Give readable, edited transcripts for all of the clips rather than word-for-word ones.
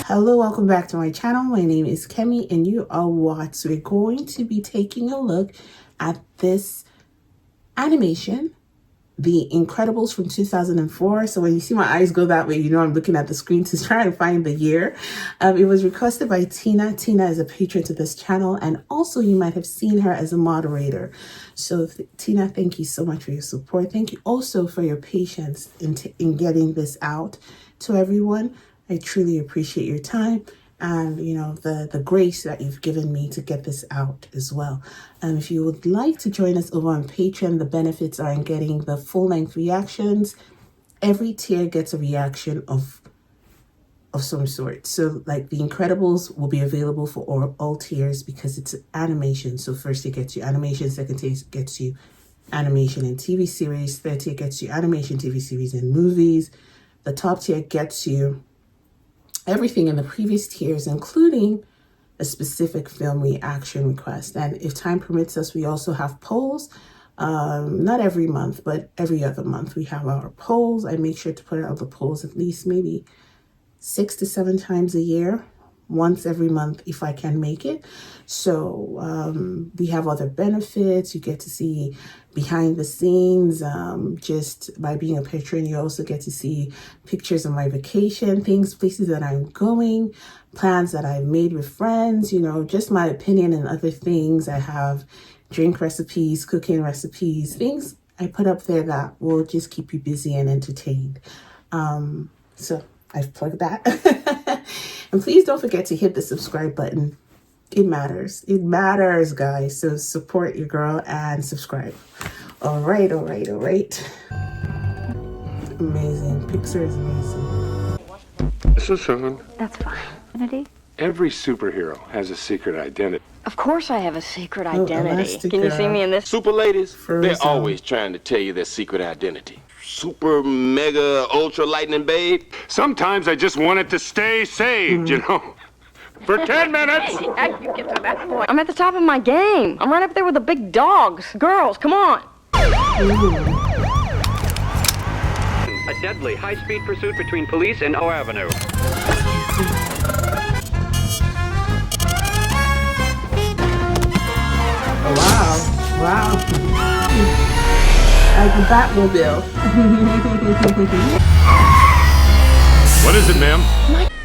Hello, welcome back to my channel. My name is Kemi and you are what? So we're going to be taking a look at this animation, The Incredibles from 2004. So when you see my eyes go that way, you know I'm looking at the screen to try and find the year. It was requested by Tina. Tina is a patron to this channel, and also you might have seen her as a moderator. So Tina, thank you so much for your support. Thank you also for your patience in getting this out to everyone. I truly appreciate your time and, you know, the grace that you've given me to get this out as well. If you would like to join us over on Patreon, the benefits are in getting the full-length reactions. Every tier gets a reaction of some sort. So like The Incredibles will be available for all tiers because it's animation. So first it gets you animation, second tier gets you animation and TV series, third tier gets you animation, TV series and movies. The top tier gets you everything in the previous tiers, including a specific film reaction request. And if time permits us, we also have polls. Not every month, but every other month we have our polls. I make sure to put out the polls at least maybe 6 to 7 times a year, once every month if I can make it. So we have other benefits. You get to see behind the scenes. Just by being a patron, you also get to see pictures of my vacation, places that I'm going, plans that I've made with friends, you know, just my opinion and other things. I have drink recipes, cooking recipes, things I put up there that will just keep you busy and entertained. So I've plugged that. And please don't forget to hit the subscribe button. It matters. It matters, guys. So support your girl and subscribe. All right. Amazing. PIXAR is amazing. This is soon. That's fine. Infinity? Every superhero has a secret identity. Of course I have a secret identity. Can you see Elastigirl. me in this? Super ladies, they're Frozen. always trying to tell you their secret identity. Super, mega, ultra lightning babe. Sometimes I just want it to stay saved, you know. For 10 minutes! I can get to that point. I'm at the top of my game. I'm right up there with the big dogs. Girls, come on. A deadly high-speed pursuit between police and O Avenue. Oh, wow. Like the Batmobile. What is it, ma'am?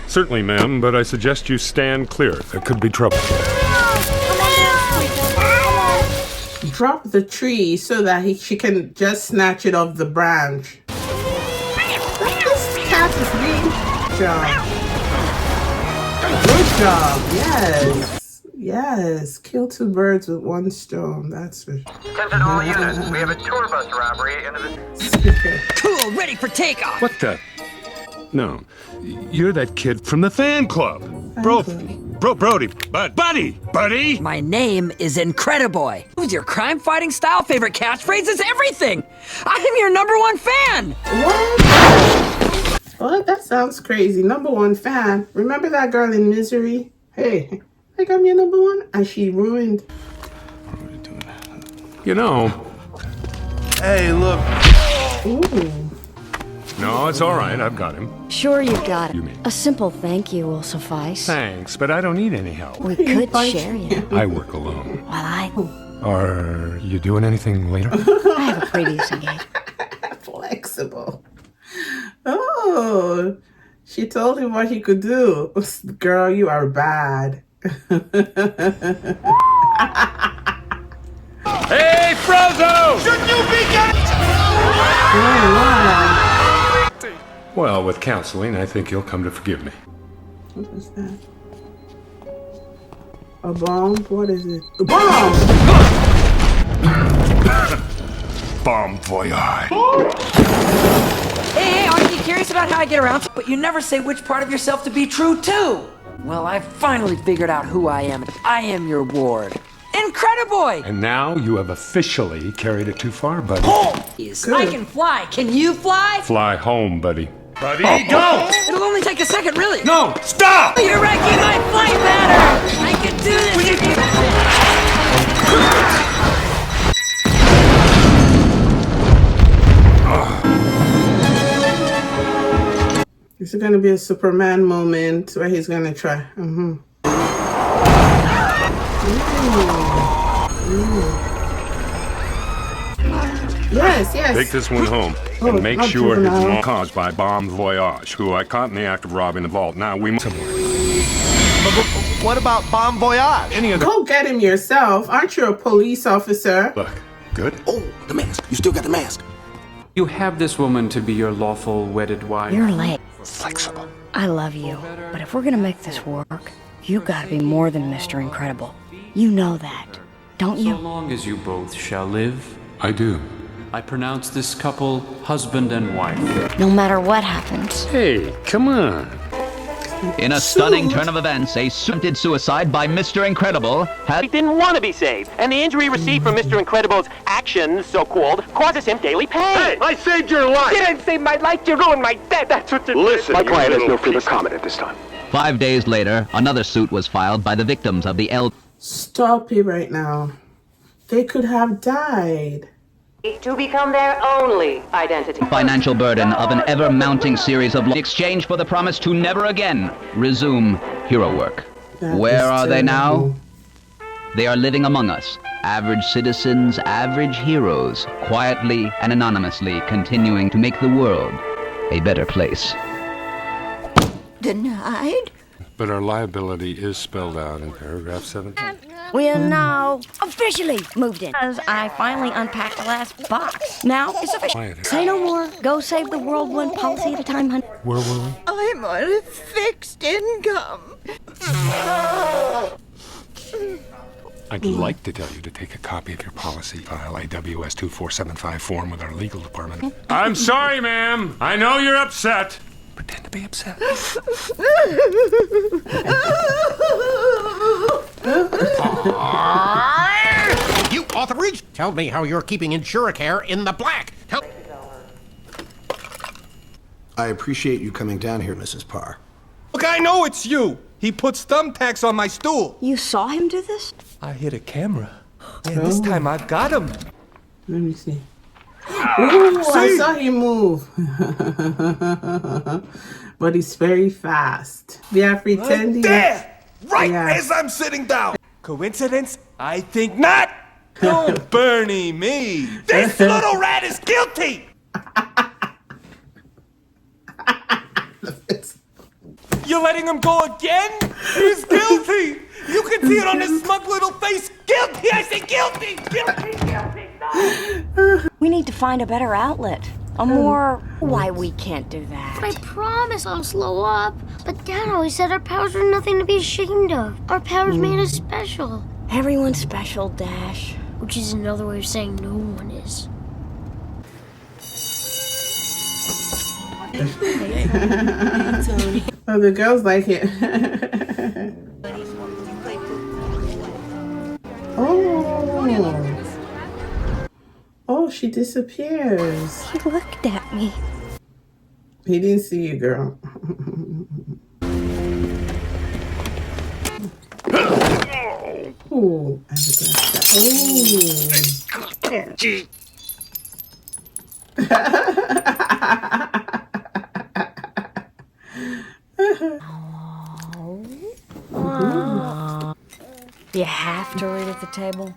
Certainly, ma'am, but I suggest you stand clear. There could be trouble. Drop the tree so that she can just snatch it off the branch. This cat is being job. Good job. Yes. Kill 2 birds with 1 stone. That's for sure. Attention all units, we have a tour bus robbery into the... Cool, ready for takeoff. What the? No, you're that kid from the fan club. Brody, buddy. My name is Incrediboy. Who's your crime-fighting style favorite catchphrase is everything. I'm your #1 fan. What? That sounds crazy. #1 fan. Remember that girl in Misery? Hey, I got me a #1 and she ruined. You know. Hey, look. Ooh. No, it's all right. I've got him. Sure, you've got it. You mean? A simple thank you will suffice. Thanks, but I don't need any help. We could share you. I work alone. Well, Are you doing anything later? I have a previous engagement. Flexible. Oh, she told him what he could do. Girl, you are bad. Hey, Frozo! Should you be getting... Well, with counseling, I think you'll come to forgive me. What is that? A bomb? What is it? A bomb! Bon voyage. Hey, aren't you curious about how I get around? But you never say which part of yourself to be true to. Well, I finally figured out who I am. I am your ward. Incrediboy! And now you have officially carried it too far, buddy. I can fly. Can you fly? Fly home, buddy. Buddy, go! It'll only take a second, really. No, stop! You're wrecking my flight pattern! I can do this if you... Is it going to be a Superman moment where he's going to try? Yes, yes. Take this one home and make sure it's not caused by Bon Voyage, who I caught in the act of robbing the vault. Now we must. What about Bon Voyage? Any other? Go get him yourself. Aren't you a police officer? Look, good. Oh, the mask. You still got the mask. You have this woman to be your lawful wedded wife. You're late. Flexible. I love you. But if we're gonna make this work, you gotta be more than Mr. Incredible. You know that, don't you? So long as you both shall live, I do. I pronounce this couple husband and wife. No matter what happens. Hey, come on. In a stunning turn of events, a attempted suicide by Mr. Incredible He didn't want to be saved, and the injury received from Mr. Incredible's actions, so-called, causes him daily pain. Hey, I saved your life. You didn't save my life, you ruined my death. That's what you Listen, My you client has little no further piece. comment at this time. 5 days later, another suit was filed by the victims of the Stop it right now. They could have died. To become their only identity. financial burden of an ever-mounting series of in exchange for the promise to never again resume hero work. That Where is are they now? terrible. They are living among us, average citizens, average heroes, quietly and anonymously continuing to make the world a better place. Denied? But our liability is spelled out in paragraph 17. We are now officially moved in. As I finally unpacked the last box. Now it's official. Quiet. Say no more. Go save the world one policy at a time, honey. Where were we? I'm on a fixed income. I'd like to tell you to take a copy of your policy file AWS 2475 form with our legal department. I'm sorry, ma'am. I know you're upset. Pretend to be upset. You authorage! Tell me how you're keeping Insuricare in the black. I appreciate you coming down here, Mrs. Parr. Look, I know it's you. He puts thumbtacks on my stool. You saw him do this? I hit a camera. And this time I've got him. Let me see. Ooh, I saw him move. But he's very fast. They are pretending. There! Right Yeah. as I'm sitting down. Coincidence? I think not. Don't Bernie me. This little rat is guilty. You're letting him go again? He's guilty. You can see it on his smug little face. Guilty! I say guilty! Guilty! Guilty! No! We need to find a better outlet. A more... Why, we can't do that. But I promise I'll slow up. But Dad always said our powers were nothing to be ashamed of. Our powers made us special. Everyone's special, Dash. Which is another way of saying no one is. Oh, the girls like it. Oh. Oh, she disappears. He looked at me. He didn't see you, girl. Oh, I have a glass. You have to read at the table?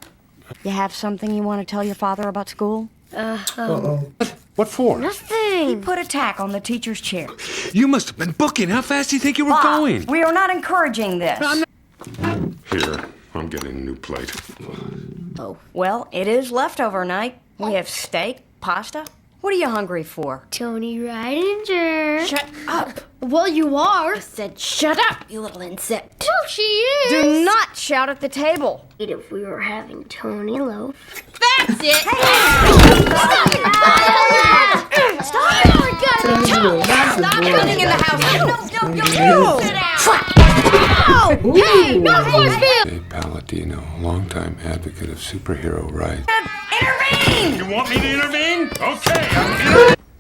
You have something you want to tell your father about school? What for? Nothing. He put a tack on the teacher's chair. You must have been booking. How fast do you think you were going? We are not encouraging this. Here, I'm getting a new plate. Oh, well, it is leftover night. We have steak, pasta. What are you hungry for? Tony Ridinger. Shut up. Well, you are. I said shut up, you little insect. Well, she is. Do not shout at the table. If we were having Tony loaf. That's it. Stop it! Stop it! Stop running in the house. No. Sit down. Hey, no force field! Dave Palladino, longtime advocate of superhero rights. Intervene! You want me to intervene? Okay.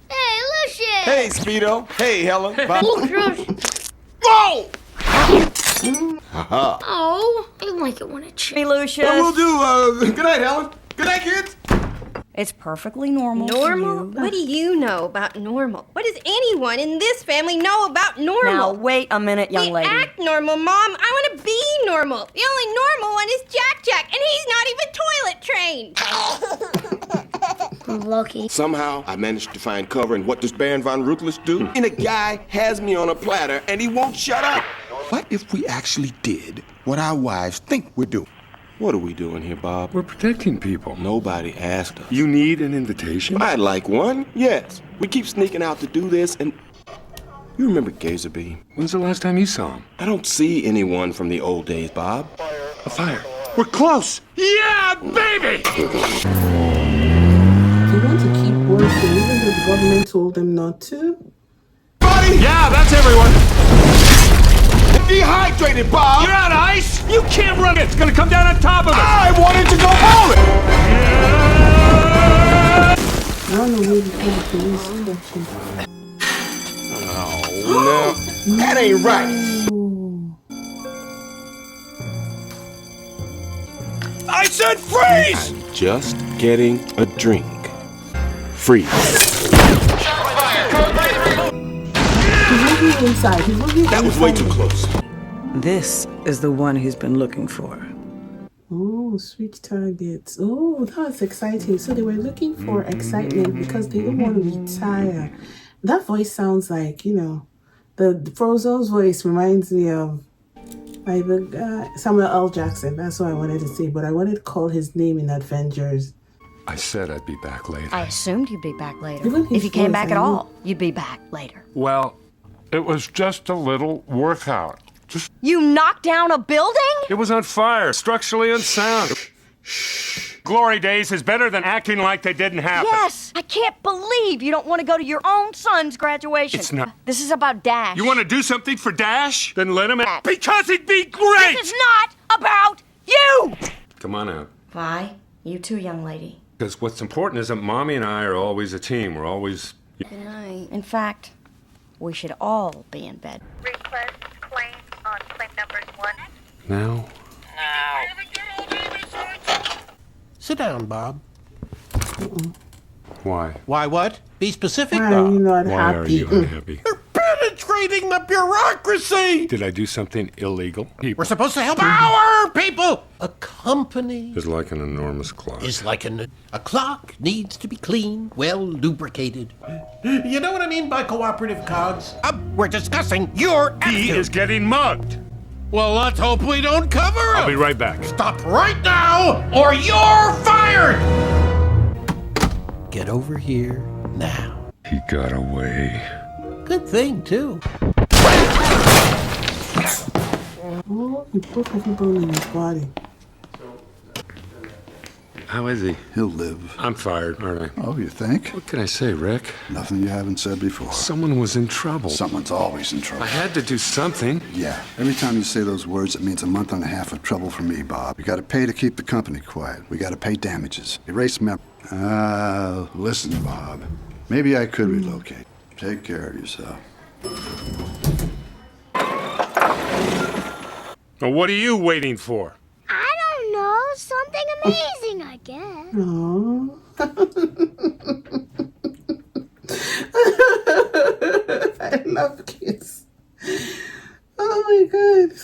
Hey, Lucius! Hey, Speedo. Hey, Helen. Whoa! Oh, I like it when it Hey, Lucius. We'll do, good night, Helen. Good night, kids. It's perfectly normal. Normal? For you. What do you know about normal? What does anyone in this family know about normal? Now, wait a minute, young lady. We act normal, Mom. I want to be normal. The only normal one is Jack, and he's not even toilet trained. Lucky. Somehow, I managed to find cover in What Does Baron von Ruthless Do? And a guy has me on a platter, and he won't shut up. What if we actually did what our wives think we're doing? What are we doing here, Bob? We're protecting people. Nobody asked us. You need an invitation? I'd like one, yes. We keep sneaking out to do this, and... You remember Gazerby? When's the last time you saw him? I don't see anyone from the old days, Bob. A fire. We're close! Yeah, baby! They want to keep working even though the government told them not to. Buddy! Yeah, that's everyone! Dehydrated, Bob! You're out of ice! You can't run it! It's gonna come down on top of us! I wanted to go bowling! I don't know where the police catching. Oh, no. That ain't right. I said freeze! I'm just getting a drink. Freeze. He's looking inside. He's looking That was way too close. This is the one he's been looking for. Oh, switch targets. Oh, that was exciting. So they were looking for excitement because they don't want to retire. That voice sounds like, you know, the Frozen's voice reminds me of like the Samuel L. Jackson. That's what I wanted to say, but I wanted to call his name in Avengers. I said I'd be back later. I assumed you'd be back later. Even his If you came voice, back I at know. all, you'd be back later. Well, it was just a little workout. Just... You knocked down a building? It was on fire, structurally unsound. Glory days is better than acting like they didn't happen. Yes! I can't believe you don't want to go to your own son's graduation. It's not. This is about Dash. You want to do something for Dash? Then let him out. Because it'd be great! This is not about you! Come on out. Vi, you too, young lady. Because what's important is that Mommy and I are always a team. We're always... Good night. In fact, we should all be in bed. Request claim on claim number 1. Now? Sit down, Bob. Why? Why what? Be specific, Why Bob. are you not Why happy? are you unhappy? You're penetrating the bureaucracy! Did I do something illegal? We're supposed to help our people! A company Is like an enormous clock. is like a clock needs to be clean, well lubricated. You know what I mean by cooperative cogs? We're discussing your He attitude. is getting mugged. Well, let's hope we don't cover him. I'll be right back. Stop right now, or you're fired! Get over here now. He got away. Good thing, too. Oh, he broke every bone in his body. How is he? He'll live. I'm fired, aren't I? Oh, you think? What can I say, Rick? Nothing you haven't said before. Someone was in trouble. Someone's always in trouble. I had to do something. Yeah. Every time you say those words, it means a month and a half of trouble for me, Bob. We gotta pay to keep the company quiet. We gotta pay damages. Erase mem... Listen, Bob. Maybe I could relocate. Take care of yourself. Well, what are you waiting for? I don't know. Something amazing, I guess. Oh. I love kids. Oh my god.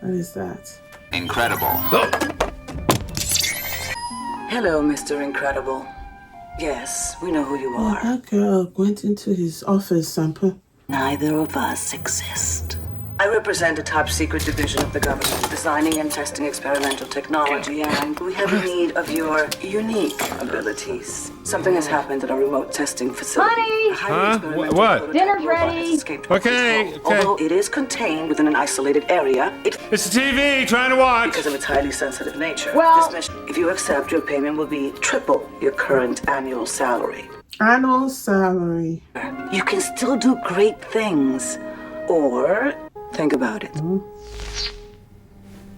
What is that? Incredible. Hello, Mr. Incredible. Yes, we know who you Oh, are. that girl went into his office and put... Neither of us exist. I represent a top-secret division of the government, designing and testing experimental technology, and we have need of your unique abilities. Something has happened at a remote testing facility. Honey! A highly experimental What? prototype Dinner's robot ready. has escaped Okay, control. okay. Although it is contained within an isolated area, It's the TV, trying to watch. because of its highly sensitive nature. Well- This mission, if you accept, your payment will be triple your current annual salary. Annual salary. You can still do great things. Or think about it.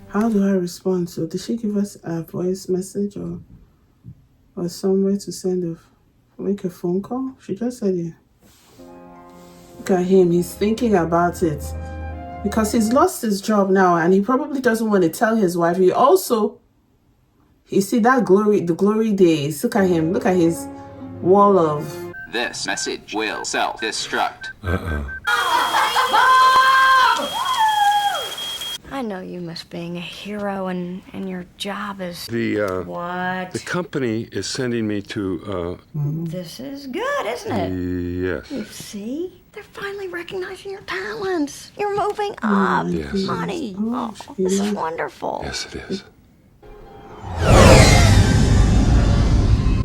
How do I respond? So did she give us a voice message or somewhere to send make a phone call? She just said it. Look at him. He's thinking about it. because he's lost his job now, and he probably doesn't want to tell his wife. He also, you see that glory, the glory days. Look at him. Look at his wall of. This message will self-destruct. I know you miss being a hero, and your job is... What? The company is sending me to, This is good, isn't it? Yes. You see? They're finally recognizing your talents. You're moving up, Yes. honey. Oh, this is wonderful. Yes, it is.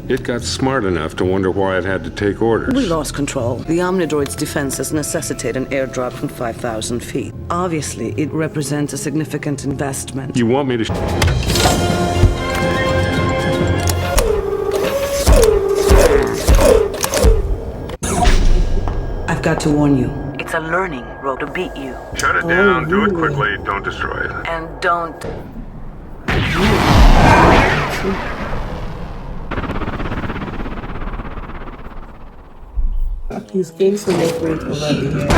It got smart enough to wonder why it had to take orders. We lost control. The Omnidroid's defenses necessitate an airdrop from 5,000 feet. Obviously, it represents a significant investment. You want me to... I've got to warn you. It's a learning road to beat you. Shut it down. Do it quickly. Don't destroy it. And don't... He's getting some weight over there.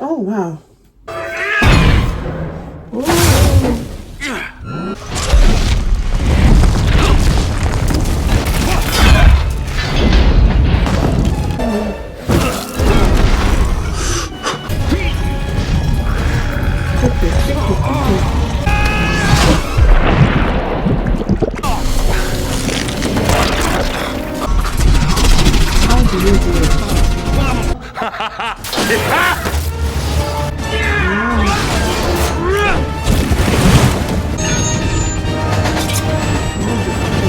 Oh, wow.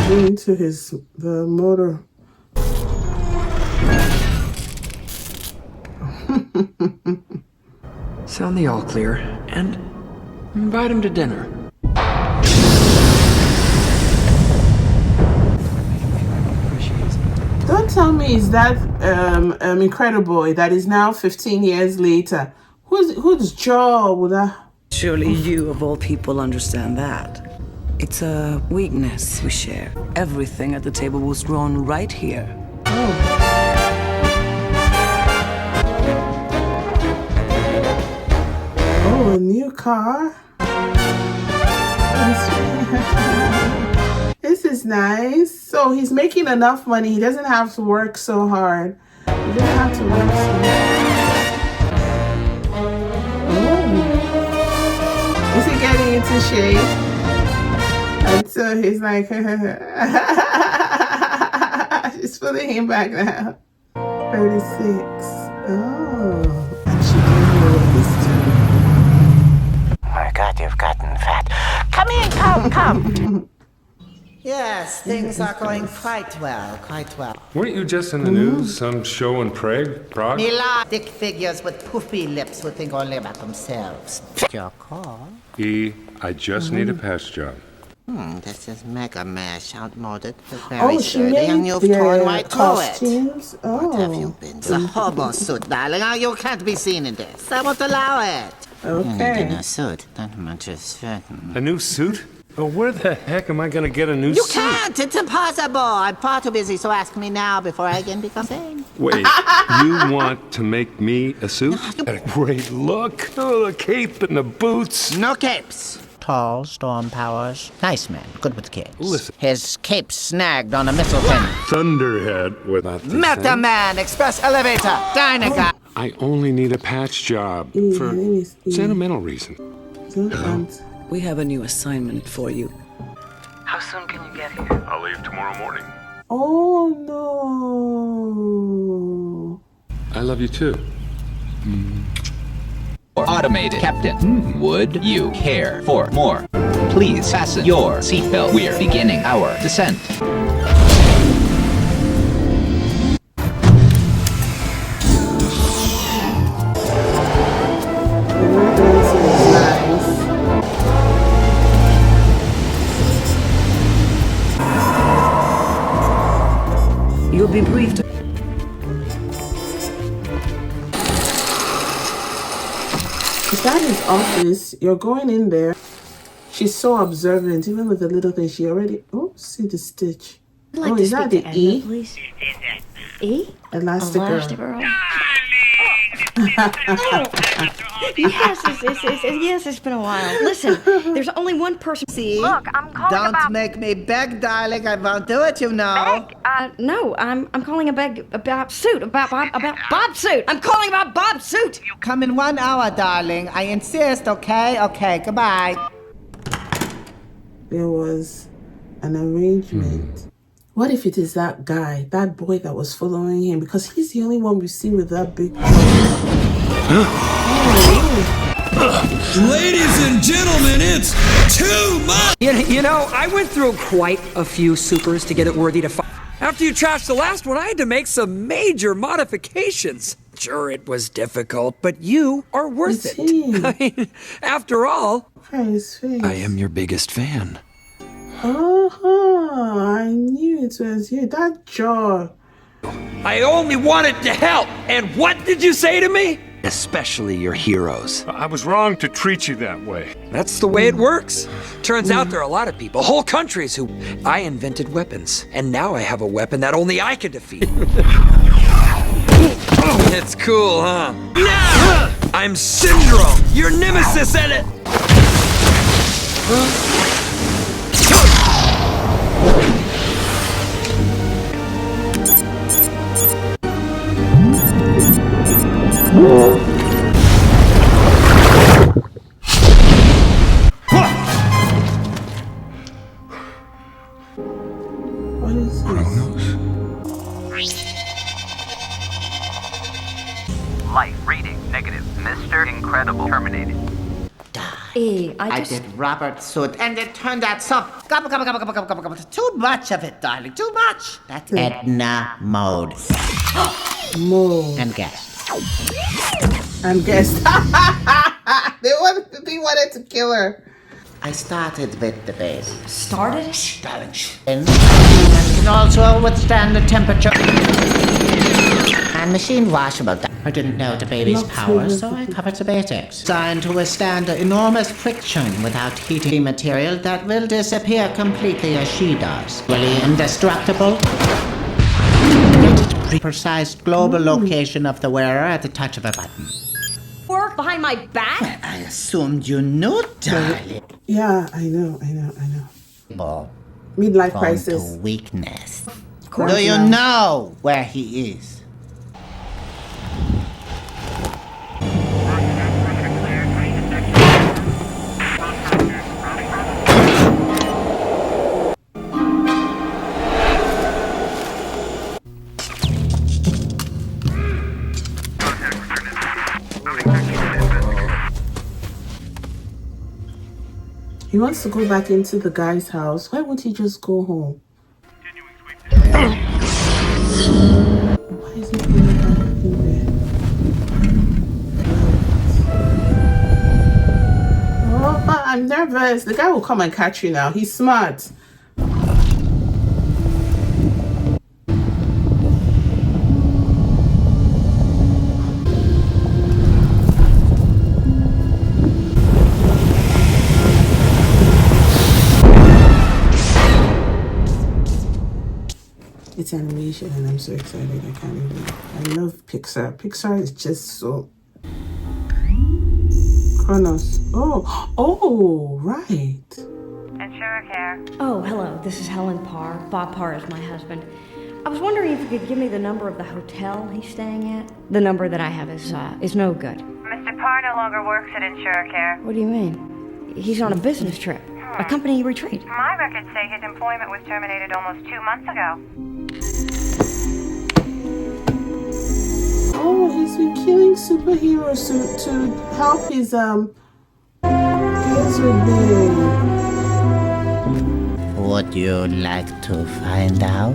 Into the motor. Sound the all clear and invite him to dinner. Don't tell me is that Incredible that is now 15 years later. Whose job would that? Surely you, of all people, understand that. It's a weakness we share. Everything at the table was grown right here. Oh, a new car? This is nice. So he's making enough money. He doesn't have to work so hard. He doesn't have to work so hard. Oh. Is he getting into shape? And so he's like, she's pulling him back now. 36. Oh. And she came here this time. Oh my God, you've gotten fat. Come in, come. Yes, things are going quite well, quite well. Weren't you just in the news? Some show in Prague? Mila, thick figures with poofy lips who think only about themselves. Your call? I just need a patch job. This is Mega Mash, outmoded, but Oh, very she sturdy, made and you've torn right through it. costumes. Oh. What have you been? It's a hobo suit, darling. You can't be seen in this. I won't allow it. Okay. You need a new suit. That much is certain. A new suit? Oh, where the heck am I going to get a new You suit? can't! It's impossible! I'm far too busy, so ask me now before I again become sane. Wait, you want to make me a suit? Got a great look. Oh, the cape and the boots. No capes. Tall, storm powers. Nice man, good with kids. Listen. His cape snagged on a missile pin. Thunderhead without the Meta Man, express elevator, Dynaguy. I only need a patch job for sentimental reasons. We have a new assignment for you. How soon can you get here? I'll leave tomorrow morning. Oh, no. I love you too. Automated. Captain, would you care for more? Please fasten your seatbelt. We're beginning our descent. You'll be briefed. Is that his office? You're going in there. She's so observant, even with the little thing. She already... Oh, see the stitch. I'd like Oh, to is speak that to the Edna, E? please. E? Elastigirl. Yes, it's been a while. Listen, there's only one person. See? Look, I'm calling Don't about... make me beg, darling. I won't do it, you know. No, I'm calling about suit, about Bob's suit. I'm calling about Bob's suit. Come in 1 hour, darling. I insist, okay? Okay, goodbye. There was an arrangement. What if it is that guy, that boy that was following him? Because he's the only one we've seen with that big Ladies and gentlemen, it's too much! You know, I went through quite a few supers to get it worthy to fight. After you trashed the last one, I had to make some major modifications. Sure, it was difficult, but you are worth it. I mean, after all, I am your biggest fan. I knew it was you. That jaw. I only wanted to help, and what did you say to me? Especially your heroes. I was wrong to treat you that way. That's the way it works. Turns out there are a lot of people, whole countries who... I invented weapons, and now I have a weapon that only I can defeat. It's cool, huh? I'm Syndrome, your nemesis in it! What is Life reading negative. Mr. Incredible terminated. I did Robert's suit, and it turned out so... Too much of it, darling. Too much. That's Edna mode. And guess. They wanted to kill her. I started with the base. Started? And can also withstand the temperature. And machine washable. I didn't know the baby's power, so I covered the basics. Designed to withstand the enormous friction without heating material that will disappear completely as she does. Really indestructible. Precise global location of the wearer at the touch of a button. Work behind my back? I assumed you knew, darling. Yeah, I know. Midlife crisis. To weakness. course Do you not. know where he is? He wants to go back into the guy's house. Why won't he just go home? Why is he going back in there? Oh, I'm nervous. The guy will come and catch you now. He's smart. It's animation and I'm so excited. I can't even. I love PIXAR. PIXAR is just so... Kronos. Oh, right. SINCERELYKSO. Oh, hello. This is Helen Parr. Bob Parr is my husband. I was wondering if you could give me the number of the hotel he's staying at. The number that I have is no good. Mr. Parr no longer works at SINCERELYKSO. What do you mean? He's on a business trip. A company retreat. My records say his employment was terminated almost 2 months ago. Oh, he's been killing superheroes to help his guys with them. Would you like to find out?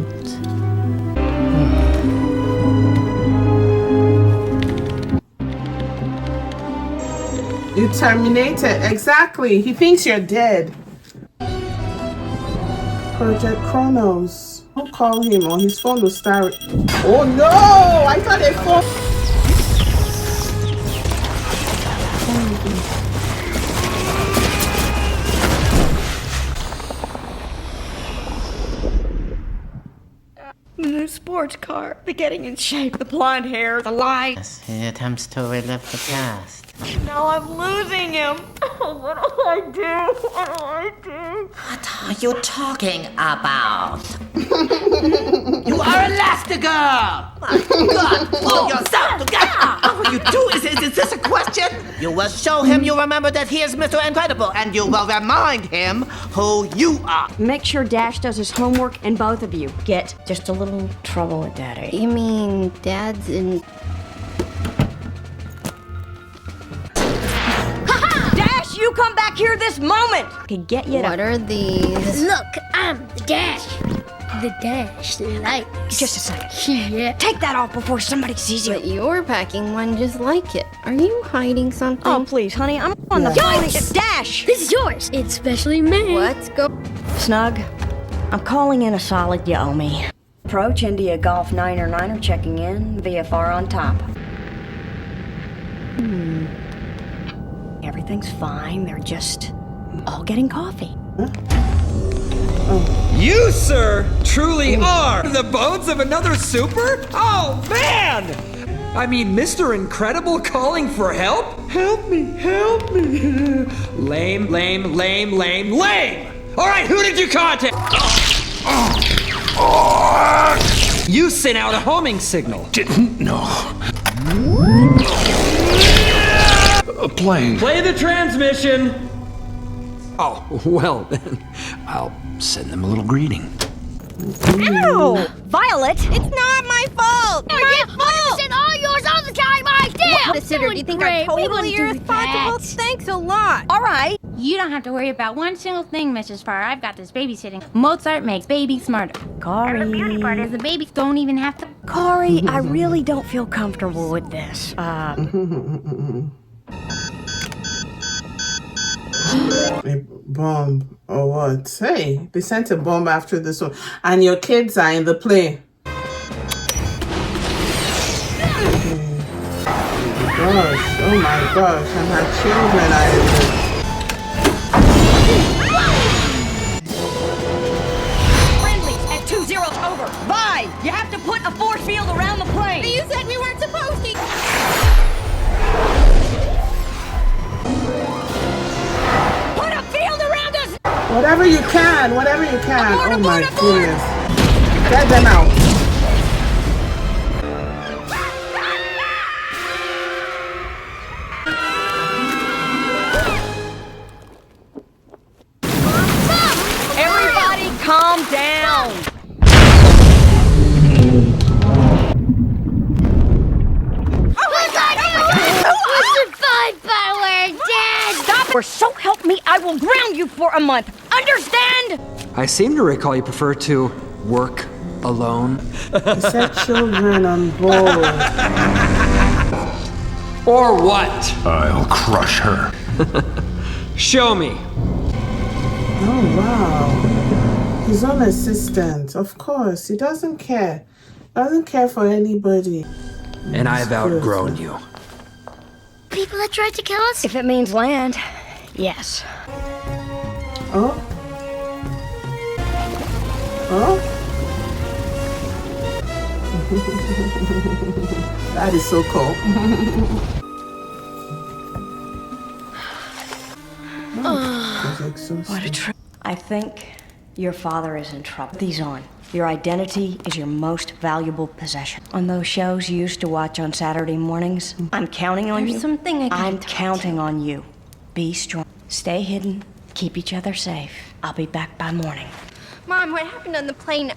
You terminated. Exactly. He thinks you're dead. Project Kronos. Don't call him or his phone will start. Oh no! I thought it phone. sports car, the getting in shape, the blonde hair, the lights. He attempts to relive the past. Now I'm losing him. Oh, what do I do? What do I do? What are you talking about? You are Elastigirl! My God, pull yourself together! All you do is this a question? You will show him you remember that he is Mr. Incredible, and you will remind him who you are. Make sure Dash does his homework, and both of you get just a little trouble with Daddy. You mean Dad's in... Dash, you come back here this moment! Can get you What are these? Look, I'm the Dash. The Dash light. Just a second. Yeah. Take that off before somebody sees you. But you're packing one just like it. Are you hiding something? Oh, please, honey, I'm on the phone. Dash! This is yours. It's specially made. Let's go. Snug, I'm calling in a solid you owe me. Approach India Golf 909er checking in, VFR on top. Everything's fine, they're just all getting coffee. You, sir, truly are the bones of another super? Oh, man! I mean, Mr. Incredible calling for help? Help me, help me. Lame, lame, lame, lame, lame! All right, who did you contact? You sent out a homing signal. Didn't know. A plane. Play the transmission. Oh, well then, I'll send them a little greeting. Ow! Violet! It's not my fault! My fault! All yours all the time, I did! Sister, do you think I'm totally irresponsible? Thanks a lot. All right. You don't have to worry about one single thing, Mrs. Farr. I've got this babysitting. Mozart makes babies smarter. Cory. And the beauty part is the babies don't even have to... Cory, I really don't feel comfortable with this. A bomb or what? Hey, they sent a bomb after this one, and your kids are in the play. Oh my gosh, and her children are in the... Friendlies at 2-0 over. Bye! You have to put a force field around the plane. You said we weren't supposed to. Put a field around us! Whatever you can, whatever you can. Oh my goodness. Get them out. Everybody calm down. Stop, or so help me, I will ground you for a month. Understand? I seem to recall you prefer to work alone. Set children on board. Or what? I'll crush her. Show me. Oh wow. His own assistant. Of course, he doesn't care. Doesn't care for anybody. And I've outgrown you. People that tried to kill us? If it means land, yes. Oh? Oh? That is so cool. What a trip. I think your father is in trouble. Put these on. Your identity is your most valuable possession. On those shows you used to watch on Saturday mornings, I'm counting on you. There's something I'm counting on you. Be strong. Stay hidden. Keep each other safe. I'll be back by morning. Mom, what happened on the plane?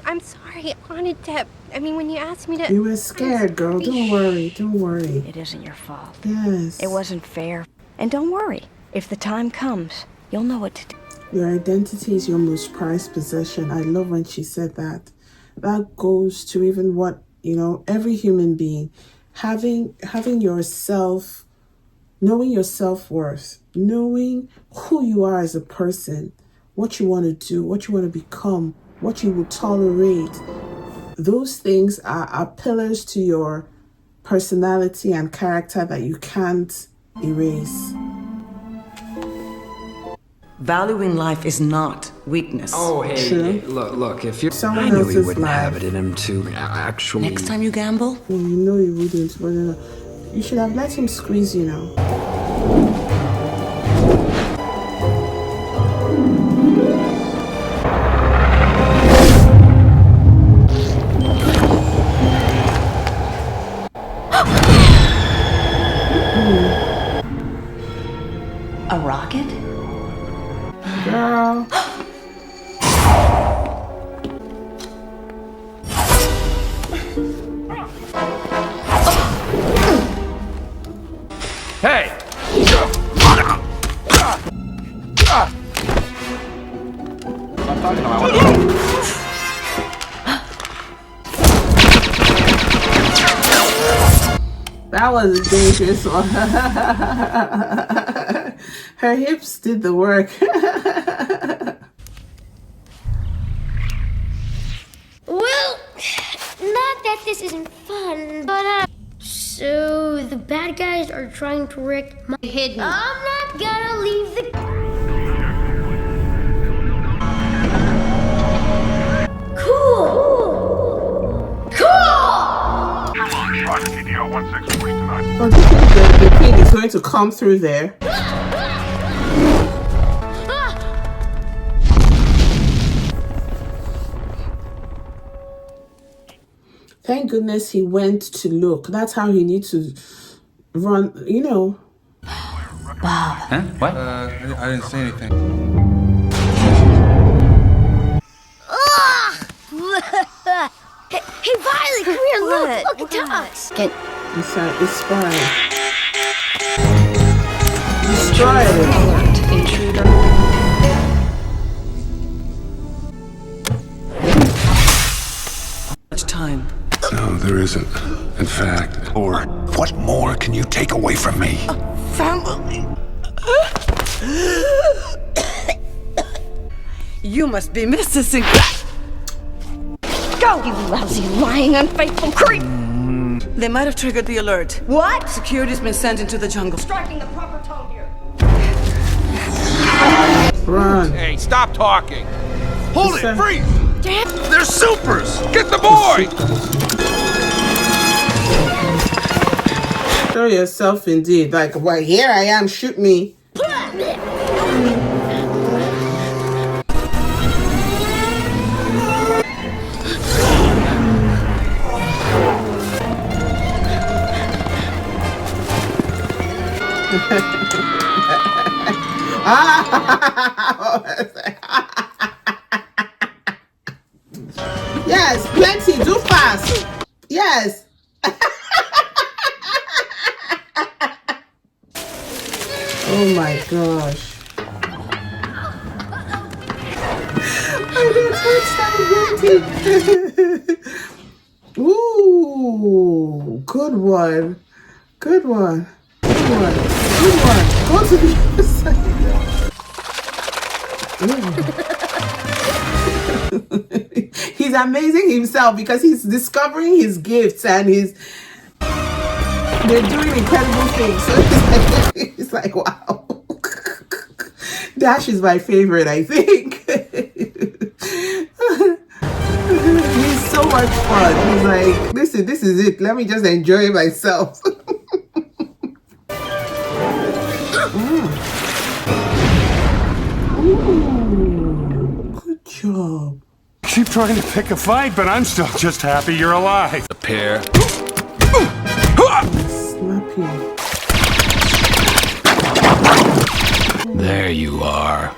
I'm sorry. I wanted to... I mean, when you asked me to... You were scared, girl. Don't worry. Don't worry. It isn't your fault. Yes. It wasn't fair. And don't worry. If the time comes, you'll know what to do. Your identity is your most prized possession. I love when she said that. That goes to even what, every human being. Having yourself, knowing your self-worth, knowing who you are as a person, what you want to do, what you want to become, what you will tolerate. Those things are pillars to your personality and character that you can't erase. Valuing life is not weakness. Oh, hey, True. look, if you're... Someone I knew he else's wouldn't life. have it in him to actually... Next time you gamble, Well, you know you wouldn't, but you should have let him squeeze you now. A rocket? Girl. Hey! That was a dangerous one. Her hips did the work. Well, not that this isn't fun, but so the bad guys are trying to wreck my hidden. I'm not gonna leave the. Cool. Come on, Shark TDO 1640 tonight. Oh, do you think the kid is going to come through there? Thank goodness he went to look. That's how he needs to run, you know. Bob. Huh? What? I didn't say anything. Hey, Violet, come here, look at us. It's fine. Destroy it. Intruder. much time. No, there isn't. In fact, or what more can you take away from me? Family. You must be Mrs. Sinclair. Go, you lousy, lying, unfaithful creep! They might have triggered the alert. What? Security's been sent into the jungle. Striking the proper tone here. Run. Hey, stop talking. Hold it, freeze! Damn. They're supers! Get the boy! Show yourself indeed. Like, well, here I am, shoot me. Yes, plenty, do fast. Yes. Oh my gosh. Ooh, good one. Good one. Good one. Good one. Go to the other side. He's amazing himself because he's discovering his gifts and they're doing incredible things. So it's like wow. Dash is my favorite, I think. He's so much fun. He's like, listen, this is it. Let me just enjoy myself. Ooh, good job. Keep trying to pick a fight, but I'm still just happy you're alive. A pair. Snappy. There you are.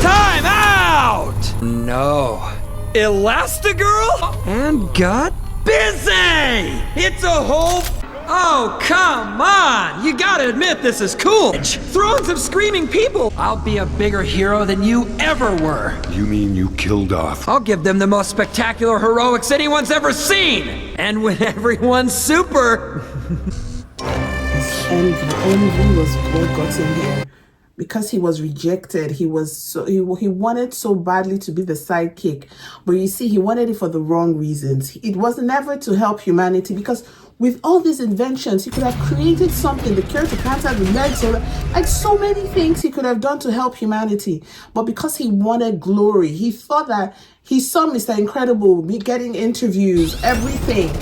Time out! No. Elastigirl? And got busy! It's a whole Oh, come on! You gotta admit this is cool. Thrones of screaming people. I'll be a bigger hero than you ever were. You mean you killed off? I'll give them the most spectacular heroics anyone's ever seen. And when everyone's super. His envy was what got him here. Because he was rejected, he wanted so badly to be the sidekick. But you see, he wanted it for the wrong reasons. It was never to help humanity, because with all these inventions, he could have created something, the cure to cancer, the medicine, like so many things he could have done to help humanity. But because he wanted glory, he thought that he saw Mr. Incredible getting interviews, everything.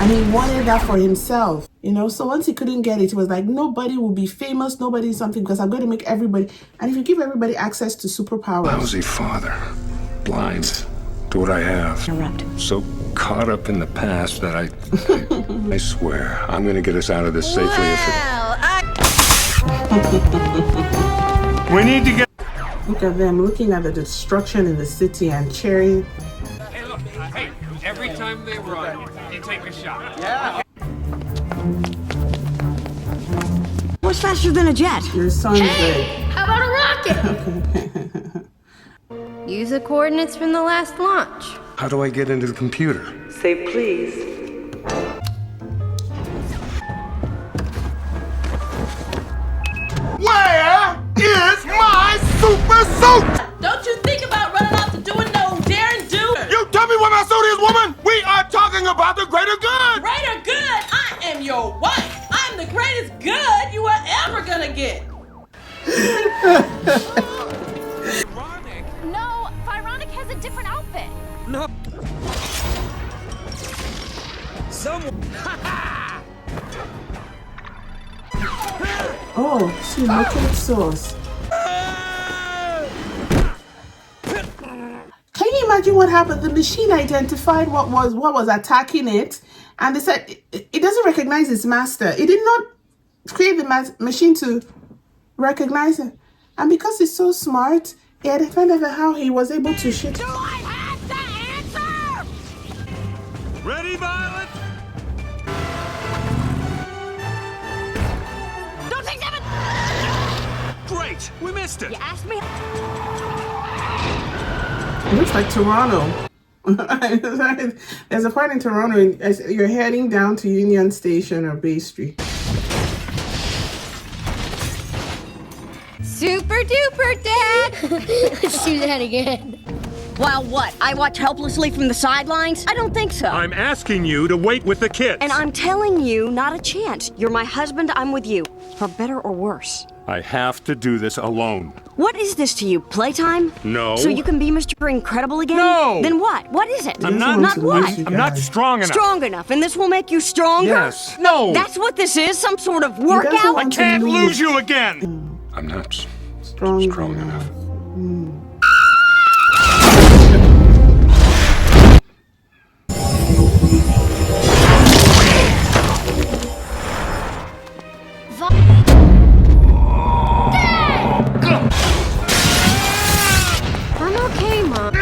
And he wanted that for himself, you know? So once he couldn't get it, he was like, nobody will be famous, nobody something, because I'm going to make everybody. And if you give everybody access to superpowers. Lousy father. Blind to what I have. Interrupt. So caught up in the past that I swear, I'm going to get us out of this safely We need to get... Look at them looking at the destruction in the city and cheering. Hey, look, hey, every time they run, you take a shot. Yeah. What's faster than a jet? Your son's How about a rocket? Use the coordinates from the last launch. How do I get into the computer? Say please. Where is my super suit? Don't you think about running out to doing no daring do? You tell me where my suit is, woman! We are talking about the greater good! Greater good? I am your wife. I'm the greatest good you are ever gonna get. No, Ironic has a different outfit. No. Someone. Oh, she's looking sauce. Can you imagine what happened? The machine identified what was attacking it, and they said it doesn't recognize its master. It did not create the machine to recognize it, and because it's so smart, it identified how he was able to shoot. Do I have the answer? Ready, Violet? Don't take seven! Great, we missed it. You asked me? It looks like Toronto. There's a part in Toronto as you're heading down to Union Station or Bay Street. Super duper, Dad! Let's do that again. Well, what? I watch helplessly from the sidelines? I don't think so. I'm asking you to wait with the kids. And I'm telling you, not a chance. You're my husband, I'm with you. For better or worse. I have to do this alone. What is this to you? Playtime? No. So you can be Mr. Incredible again? No! Then what? What is it? I'm not what? I'm not strong enough. Strong enough, and this will make you stronger? Yes. No. That's what this is? Some sort of workout? I can't lose you again. I'm not strong enough. I'm okay, Mom.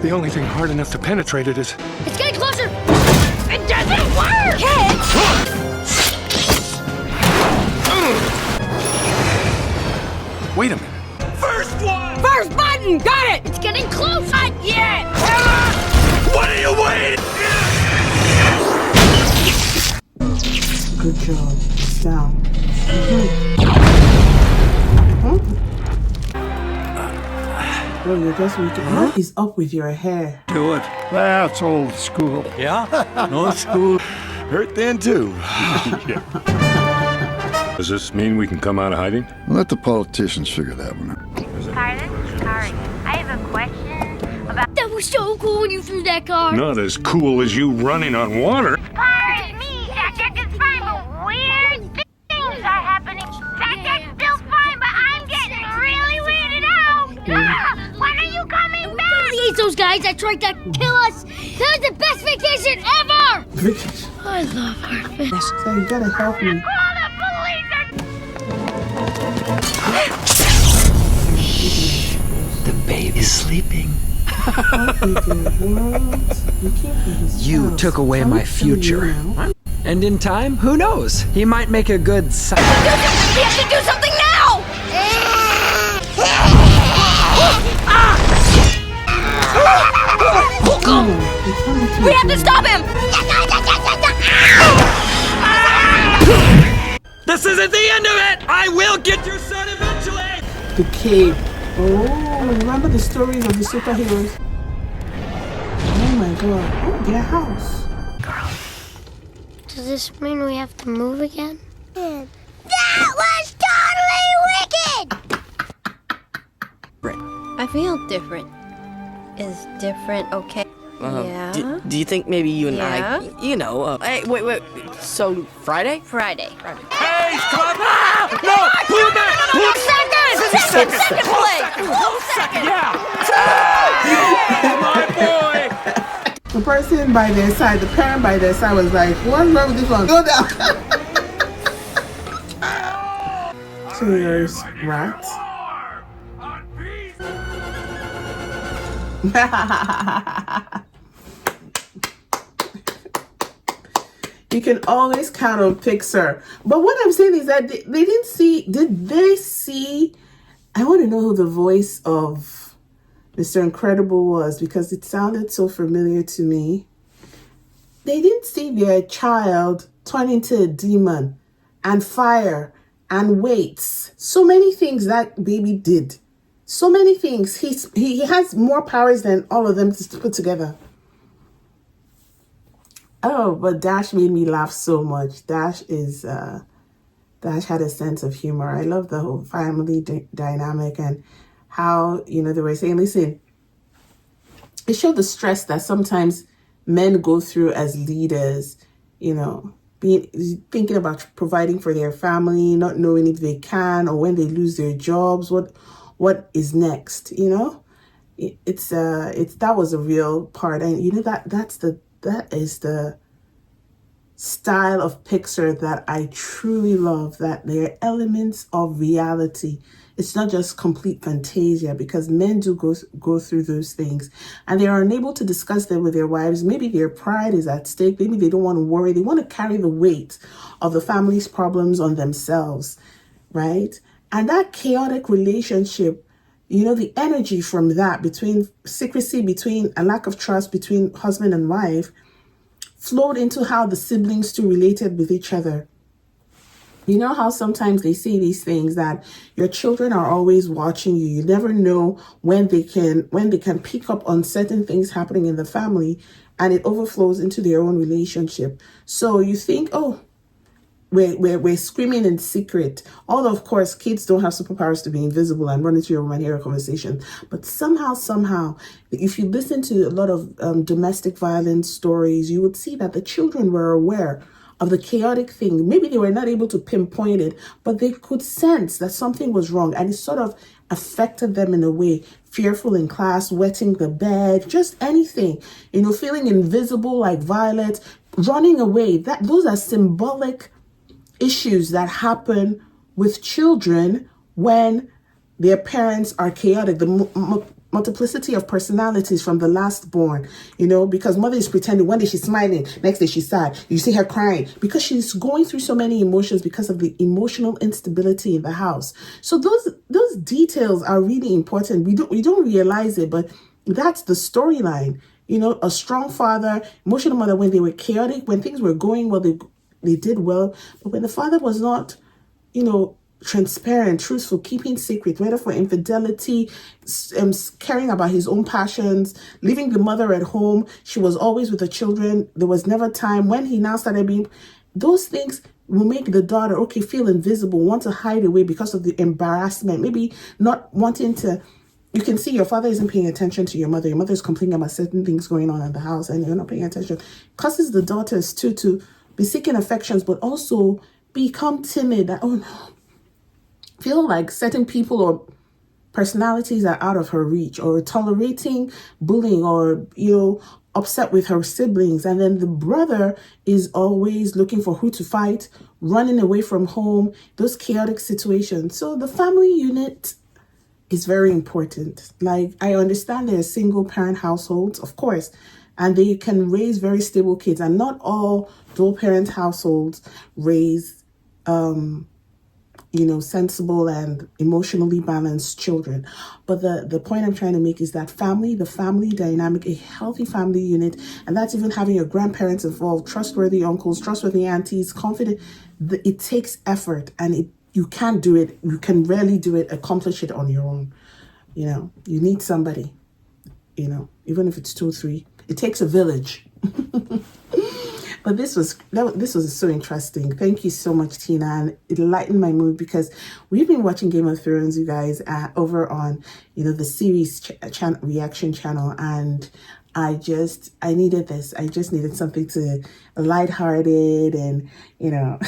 The only thing hard enough to penetrate it is... It's getting closer. It doesn't work! Wait a minute. First one! First button! Got it! It's getting close. Not yet! What are you waiting? Good job. It's down. Oh, you're just weakening. What is up with your hair? Do it. That's old school. Yeah? Old school. Hurt then, too. Does this mean we can come out of hiding? Let the politicians figure that one out. Carlos, sorry. I have a question about... That was so cool when you flew that car. Not as cool as you running on water. Pardon me, Jack is fine, but weird things are happening. Jack's still fine, but I'm getting really weirded out. When are you coming back? We hate those guys that tried to kill us. That was the best vacation ever. I love our vacation. So you gotta help me. The baby's sleeping. You took away my future. And in time, who knows? He might make a good We have to do something now! We have to stop him! This isn't the end of it! I will get your son eventually! The cave. Oh, remember the stories of the superheroes? Oh my god. Oh, their house. Does this mean we have to move again? That was totally wicked! I feel different. Is different okay? Yeah. Do you think maybe you and Yeah. I, hey, wait. So Friday? Friday. Hey, come on! Ah! No! Pull it back! Pull it Second play! Second! Yeah! My boy! The person by their side, the parent by their side was like, what's wrong with this one? Go down. So there's rats. You can always count on PIXAR. But what I'm saying is that they didn't see, did they see, I want to know who the voice of Mr. Incredible was, because it sounded so familiar to me. They didn't see their child turn into a demon and fire and weights. So many things that baby did. So many things. He has more powers than all of them to put together. Oh, but Dash made me laugh so much. Dash had a sense of humor. I love the whole family dynamic and how, they were saying, listen, it showed the stress that sometimes men go through as leaders, thinking about providing for their family, not knowing if they can, or when they lose their jobs, what is next, that was a real part. And that is the style of PIXAR that I truly love, that there are elements of reality. It's not just complete fantasia, because men do go through those things and they are unable to discuss them with their wives. Maybe their pride is at stake. Maybe they don't want to worry. They want to carry the weight of the family's problems on themselves, right? And that chaotic relationship, the energy from that, between secrecy, between a lack of trust between husband and wife, flowed into how the siblings too related with each other. You know how sometimes they say these things that your children are always watching you. You never know when they can pick up on certain things happening in the family, and it overflows into their own relationship. So you think, oh, we're screaming in secret. Although, of course, kids don't have superpowers to be invisible and run into your room and hear a conversation. But somehow, if you listen to a lot of domestic violence stories, you would see that the children were aware of the chaotic thing. Maybe they were not able to pinpoint it, but they could sense that something was wrong, and it sort of affected them in a way. Fearful in class, wetting the bed, just anything, feeling invisible like Violet, running away. Those are symbolic issues that happen with children when their parents are chaotic. The multiplicity of personalities from the last born, because mother is pretending. One day she's smiling, next day she's sad. You see her crying because she's going through so many emotions because of the emotional instability in the house. So those details are really important. We don't realize it, but that's the storyline. A strong father, emotional mother when they were chaotic, when things were going well, they did well. But when the father was not, transparent, truthful, keeping secret, whether for infidelity, caring about his own passions, leaving the mother at home. She was always with the children. There was never time. When he now started being, those things will make the daughter, okay, feel invisible, want to hide away because of the embarrassment, maybe not wanting to. You can see your father isn't paying attention to your mother. Your mother is complaining about certain things going on in the house and you're not paying attention. Causes the daughters too to be seeking affections, but also become timid. Oh no. Feel like certain people or personalities are out of her reach, or tolerating bullying, or, you know, upset with her siblings. And then the brother is always looking for who to fight, running away from home, those chaotic situations. So the family unit is very important. Like, I understand there are single parent households, of course, and they can raise very stable kids, and not all dual parent households raise you know, sensible and emotionally balanced children. But the point I'm trying to make is that the family dynamic, a healthy family unit, and that's even having your grandparents involved, trustworthy uncles, trustworthy aunties, confident. It takes effort, and you can't do it. You can rarely do it, accomplish it on your own. You know, you need somebody, you know, even if it's 2 or 3. It takes a village. But this was so interesting. Thank you so much, Tina, and it lightened my mood because we've been watching Game of Thrones, you guys, over on, you know, the series reaction channel, and I needed this. I just needed something to lighthearted and, you know.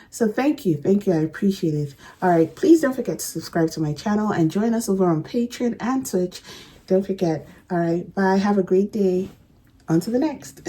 So thank you. I appreciate it. All right, please don't forget to subscribe to my channel and join us over on Patreon and Twitch. Don't forget. All right, bye. Have a great day. On to the next.